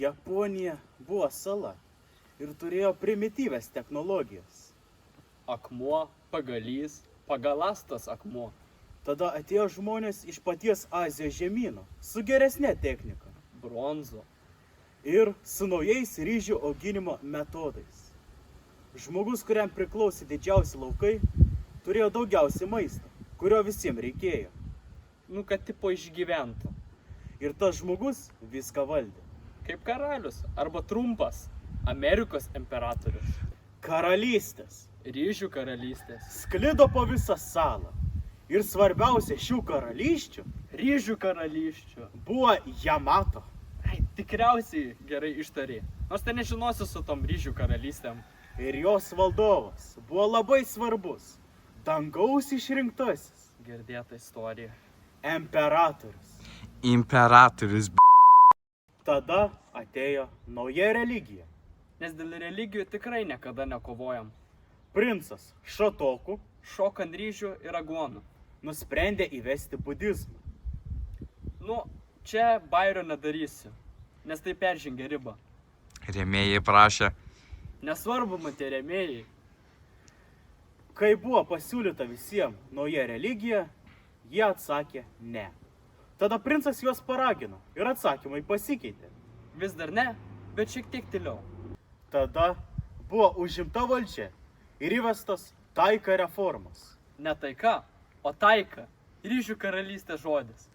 Japonija buvo sala ir turėjo primityvės technologijas. Akmuo, pagalys, pagalastas akmuo. Tada atėjo žmonės iš paties Azijos žemyno su geresnė technika Bronzo. ir su naujais ryžių auginimo metodais. Žmogus, kuriam priklausė didžiausi laukai, turėjo daugiausiai maisto, kurio visiems reikėjo. Kad tipo išgyventų. Ir tas žmogus viską valdė. Kaip karalius arba trumpas Amerikos imperatorius. Karalystės Ryžių karalystės. sklido po visą salą. Ir svarbiausia šių karalysčių Ryžių karalysčių. buvo Yamato. Tikriausiai gerai ištarė. Nors tai nežinosiu su tom ryžių karalystėm. Ir jos valdovas buvo labai svarbus. Dangaus išrinktasis Girdėta istorija. imperatorius. Imperatorius. Tada atėjo nauja religija. Nes dėl religijų tikrai niekada nekovojam. Princas Šotoku Šokant ryžių ir aguonų. nusprendė įvesti budizmą. Čia bairio nedarysiu, nes tai peržengia ribą. Rėmėjai prašė. Nesvarbu man tie rėmėjai. Kai buvo pasiūlyta visiems nauja religija, jie atsakė ne. Tada princas juos paragino ir atsakymai pasikeitė. Vis dar ne, bet šiek tiek tyliau. Tada buvo užimta valdžia ir įvestas taika reformos. Ne taika, o taika. Ryžių karalystės žodis.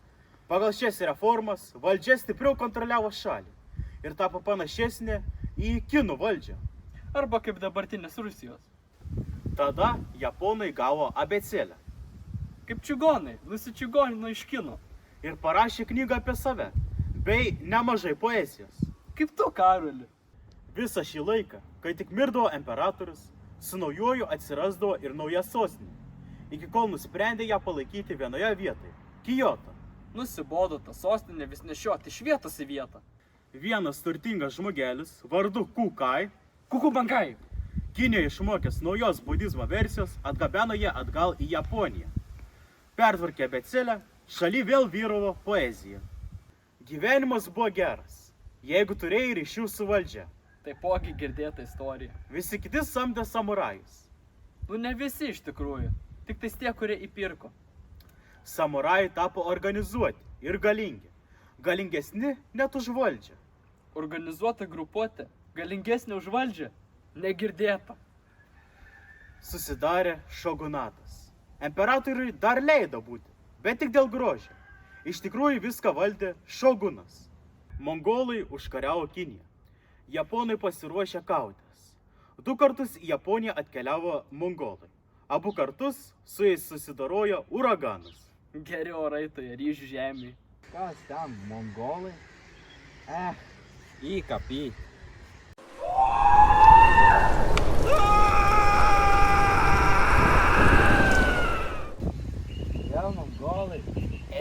Pagal šias reformas valdžia stipriau kontroliavo šalį ir tapo panašesnė į kinų valdžią. Arba kaip dabartinės Rusijos. Tada japonai gavo abėcėlę Kaip čigonai, nusičigonino iš kino. ir parašė knygą apie save, bei nemažai poezijos. Kaip tu, Karoli. Visą šį laiką, kai tik mirdavo imperatorius, su naujoju atsirasdavo ir nauja sostinė, iki kol nusprendė ją palaikyti vienoje vietoje – Kyoto. Nusibodo tą sostinę vis nešioti iš vietos į vietą. Vienas turtingas žmogelis vardu Kukai, Kukubankai. Kinijoje išmokęs naujos budizmo versijos, atgabeno ją atgal į Japoniją. Pertvarkė abėcėlę, šaly vėl vyravo poezija. Gyvenimas buvo geras, jeigu turėjai ryšių su valdžia. Taipogi girdėta istorija. Visi kiti samdė samurajus. Ne visi iš tikrųjų, tik tais tie, kurie įpirko. Samurajai tapo organizuoti ir galingi. Galingesni net už valdžią. Organizuota grupuotė, galingesnė už valdžią, negirdėta. Susidarė šogunatas. Imperatoriui dar leido būti, bet tik dėl grožio. Iš tikrųjų viską valdė šogunas. Mongolai užkariavo Kiniją. Japonai pasiruošė kautis. 2 kartus į Japoniją atkeliavo mongolai. Abu kartus su jais susidarojo uraganas. Geri orai toje ryžių žemėje. Kas ten, mongolai? Įkapy. Vėl mongolai.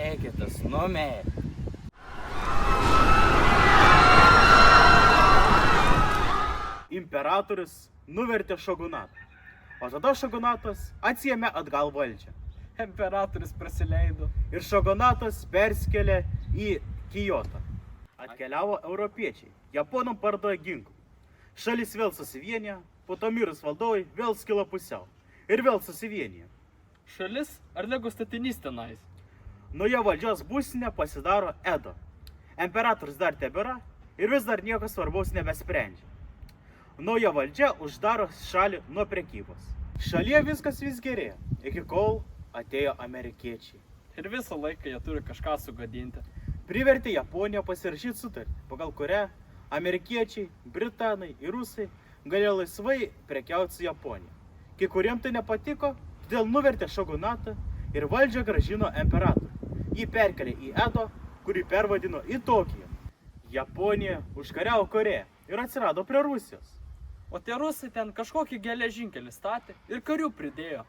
Eikitės, numė. Imperatorius nuvertė šogunatą, o tada šogunatas atsiėmė atgal valdžią. Imperatorius prasileido. Ir šogunatas perskėlė į Kijotą. Atkeliavo europiečiai, japonam pardavė ginklų. Šalis vėl susivienė, po to mirus valdovai vėl skilo pusiau. Ir vėl susivienė. Šalis ar lego statinys tenais? Nauja valdžios būstinė pasidaro Edo. Imperatorius dar tebėra ir vis dar nieko svarbaus nebesprendžia. Nauja valdžia uždaro šalį nuo prekybos. Šalyje viskas vis gerėjo, iki kol atėjo amerikiečiai. Ir visą laiką jie turi kažką sugadinti. Privertė Japoniją pasirašyti sutartį, pagal kurią amerikiečiai, britanai ir rusai galėjo laisvai prekiauti su Japonija. Kai kuriems tai nepatiko, todėl nuvertė šogunatą ir valdžią grąžino imperatorių. Jį perkelė į Edo, kurį pervadino į Tokiją. Japonija užkariavo Koreją ir atsirado prie Rusijos. O tie rusai ten kažkokį geležinkelį statė ir karių pridėjo.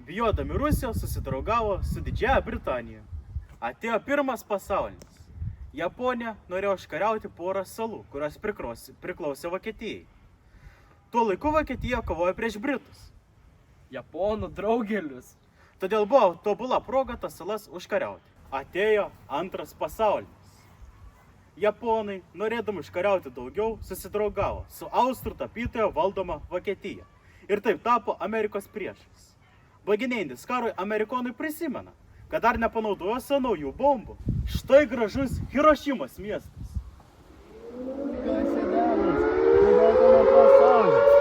Bijodami Rusijos susidraugavo su Didžiąja Britanija. Atėjo pirmas pasaulinis. Japonija norėjo užkariauti porą salų, kurios priklausė Vokietijai. Tuo laiku Vokietija kovojo prieš Britus. Japonų draugelius. Todėl buvo tobula proga tas salas užkariauti. Atėjo antras pasaulinis. Japonai, norėdami iškariauti daugiau, susidraugavo su austrų tapytojo valdoma Vokietija ir taip tapo Amerikos priešais. Baiginėjantis karui amerikonai prisimena, kad dar nepanaudojo senųjų bombų. Štai gražus Hirošimos miestas. Kas įdedas? Kodėl tu nuo tos saulės?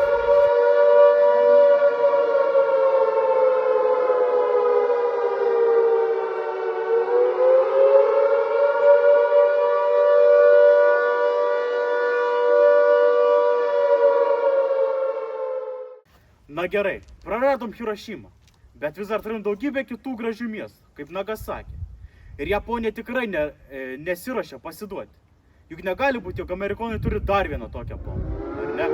Na gerai, praradom Hirošimą, bet vis dar turim daugybę kitų gražių miestų, kaip Nagasaki. Ir Japonija tikrai nesiruošia pasiduoti. Juk negali būti, jog amerikonai turi dar vieną tokią bombą, ar ne?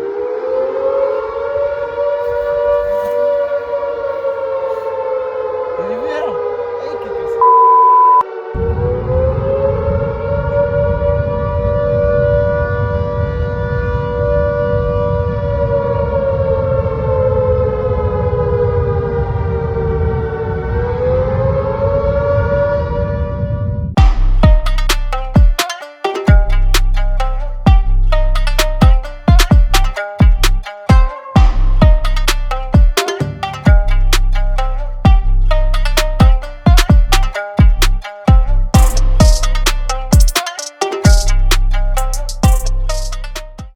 Ir vėl